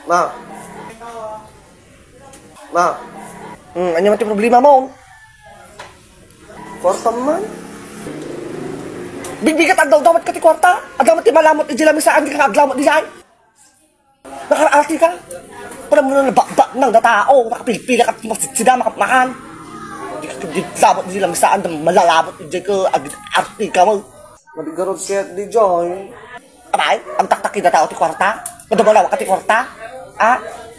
Ma. Ma. Ano man yung problema mo? Kwarta man. Bigbigat ang daw-dawat ka ti kwarta. Agamat ti malamot iti lamisaan, di ka aglamot di jay. Nakaraati ka. Wala mo na nabakbak ng datao. Nakapilpila ka magsitsida, makapmakan. Di sabot di lamisaan, malalabot di ka arti ka mo. Maligarod siya di jay. Abay, ang taktakin na tao ti kwarta. Madumalawa ka ti kwarta.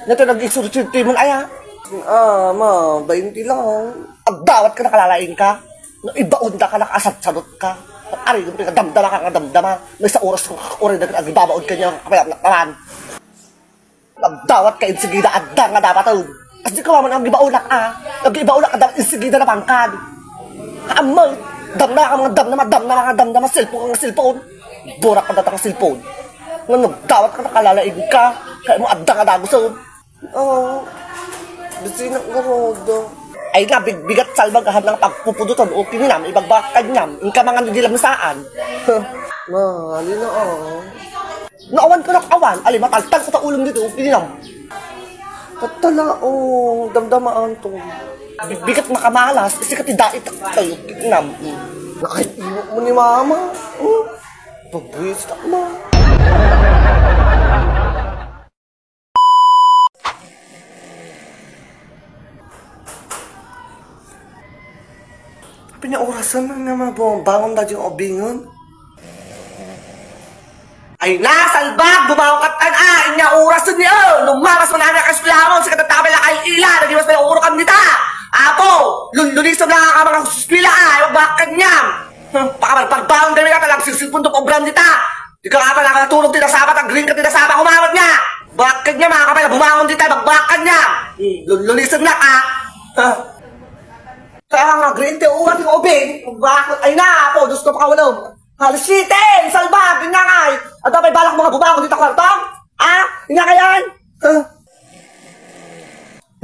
Nato nag-isurti mo na aya. Ma, 20 lang. Agdawat ka nakalalain ka. Ibaon ka nakasat-sadot ka. Ari, damdama ka damdama. May sa oras kong oras na agbabaon ka niya kapayap na kaman. Agdawat ka insigida adda nga dapat ito. Kasi di ka man ang ibaon ka. Nag-ibaon ka dapat insigida na pangkad. Kaamal, damdama, cellphone. Burak ka datang cellphone. Nagdawat ka nakalalain ka. Kaya mo adda nga daguson. Bisi na garodo. Ay nga, bigat salbagahan ng pagpupudutan o kininam, ibagbakan niyam, ka mga nagilam saan. Ma, alin na Naawan ko ng awan, alin, mataltal ko ta ulong dito, kininam. Tatala, damdamaan to. Bigat makamalas, kasi katidait tayo, kininam. Nakainok mo ni mama. Pagbuwis ka, ma. Pinaurasan na naman bangon na yung obingon. Ay na, salbag! Bumaong katan inya orasan niyo! Lumamas mo na nakaslamon sa katatabay na kayo ila! Nagiwas na yung urukan nita! Apo! Lunisom lang ang mga suskwila Magbakan niyam! Pakamalpagbaon kami ka talang silsilpon itong obram nita! Di ka nga pa nakatulog tinasabat ang green ka tinasabat kumawat niya! Bakan niya mga kapay na bumangon dita! Magbakan niya! Lunisom na ka! Kaya nga, green tea uwan yung obing. Bakit? Ay na, po, Diyos ko pakawalaw. Halisitin! Salbag! Yun nga nga! At may balak mga bubangon dito kwartong? Yun nga yan?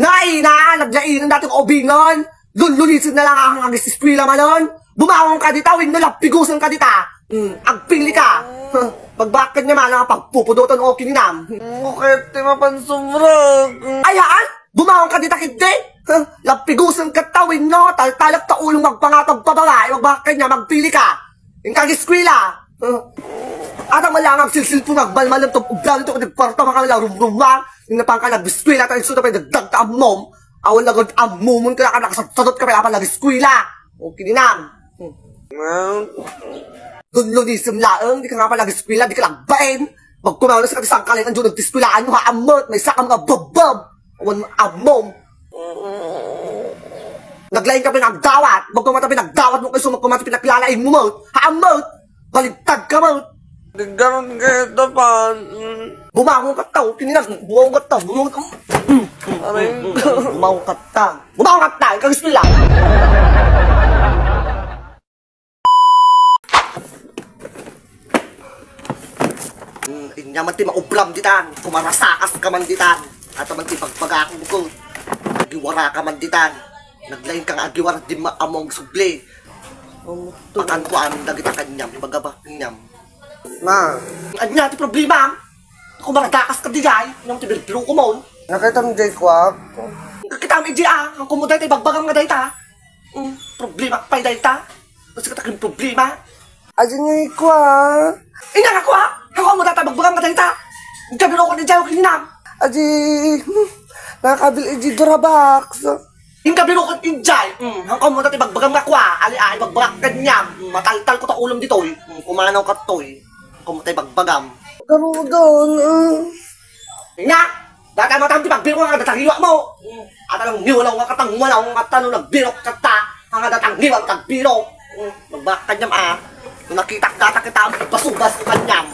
Naglainan natin obingon. Lulunisin na lang ang agisiskwila malon. Bumangon ka dita, win na lang, pigusan ka dita. Agpili ka. Pagbakan niya man ang pagpupudutan o kininam. Okay, di mapansumrag. Ayaan! Bumangon ka dita, kiti! Lapigusan ka tawin no, taltalak ta ulong magpangatag pabala, magbakay niya, magpili ka. Yung kagiskwila. At ang malamang silsil po nagbalmalam to, ublan ito, nagparta mga rum-rumang, yung napang ka nagbiskwila, tayo suta pa yung nagdag ta amom, awal lagod amomon ka na nakasadot ka pa yung nagbiskwila. O kininam. Lunlunism laang, di ka nga pa nagbiskwila, di ka nagbain. Magkumaw na sa katisang kalin, andyo nagtiskwilaan mo ha amot, may saka mga babab. Awan amom. Naglain ka pinagdawat. Magkumata pinagdawat mo kayo magkumata pinakilalain mo mo. Haamot. Baligtad ka mo. Ganon kayo dapan. Bumangon ka tao. Kininag. Bumangon ka tao. Bumangon ka tao. Bumangon ka tao. Ikaw gusto lang. Inyaman ti maubram ditan. Kumarasakas ka man ditan. At man ti pagpagakong ko. Agiwara ka man ditan. Naglain kang agiwara di maamong subli. Pakan ko ang dagita kanyam. Bagabak kanyam. Ma. Ano nga ti problema? Kung maradakas ka di jay. Yung tibirpiro ko mo. Nakita mo jay kwak. Kita mo di ang kumuday tayo bagbagang nga day ta. Problema pa day ta. Kasi katakin problema. Aja nga kwak. Ina nga ko ha. Ako mo tayo bagbagang nga day ta. Nagkabiro ko di jay o kinam. Aji. Nakakabil iji Durabox. Yung kabiro ko injay, hanggang mo natin bagbagang kakwa, ali-ali bagbagak kanyam, mataltal ko ta ulam dito, kumanaw ka to, kung tayo bagbagam. Garudon, Nga, dati mo tayo bagbiro nga datang mo, at anong niwalaw nga katang walaw nga tanong nagbiro kata, ang datang niwang kagbiro, bagbagak kanyam kung nakita kita ang pasubas ko kanyam.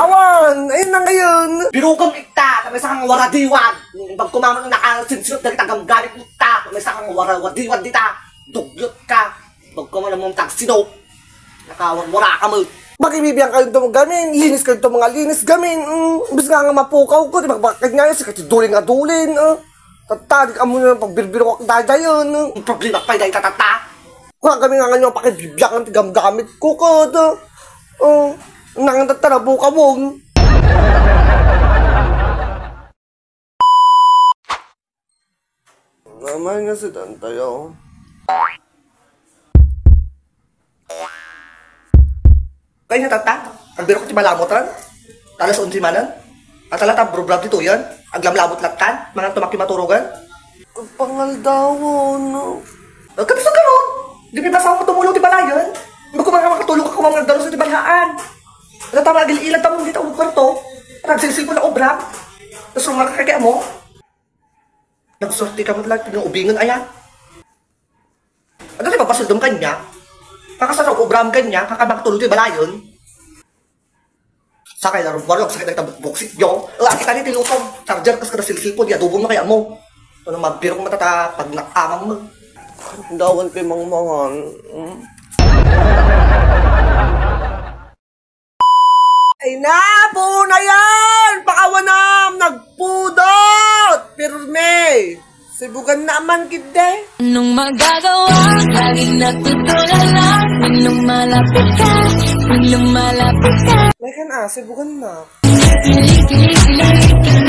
awan, ayun na ngayon. Birugam ikta, may sakang waradiwan. Pag kumaman na nakasinsinot na kitang gamit mo ta, may sakang waradiwan dita. Dugyot ka. Pag kumaman mong tagsinop, nakawara ka mo. Magibibiyang kayo itong gamin, linis kayo itong mga linis gamin. Bis nga mapukaw ko, di magbakad nga yun, sikati dulin nga dulin. Tatadik ka muna ng pagbirbiro ko dahil yun. Ang problema pa yung tatata. Kung kami nga nga yung pakibibiyang ang gamit ko ko. Nangandatara po ka mo. Naman nga si Tantayo. Kaya nga tata, ang biro ko ti malamot ran. Talas 11 manan. At alata bro-brab dito yan. Aglamlamot latan, mga tumaki maturugan. Pangaldawon, no? Kapisa ka ron. Di may basa mo tumulong ti balayan. Bago mga makatulong ka mga dalo sa ti balahaan. At tama ilan tamong dito ang kwarto. Nagsilsil mo na obra. Tapos mga kakaya mo. Nagsorti ka mo lang ng ubingan ayan. Ano di ba pasaldong kanya? Kakasarap obram kanya, kakamakatulong ti balayon. Sakay na rin warlog, sakay na buksit yung. Laki ka ni tilutong. Charger kas ka na silsil po, di adubong na kaya mo. Ano mabirong matata pag nakamang mo. Dawan kay mangmangan. Ay na, buo na yan! Pakawanam! Nagpudot! Pirme! Sibugan naman kide. Anong magagawa? Laging nagtutulala. Pag lumalapit ka, pag lumalapit ka. May kan sibugan na. Kilig, kilig, kilig, kilig.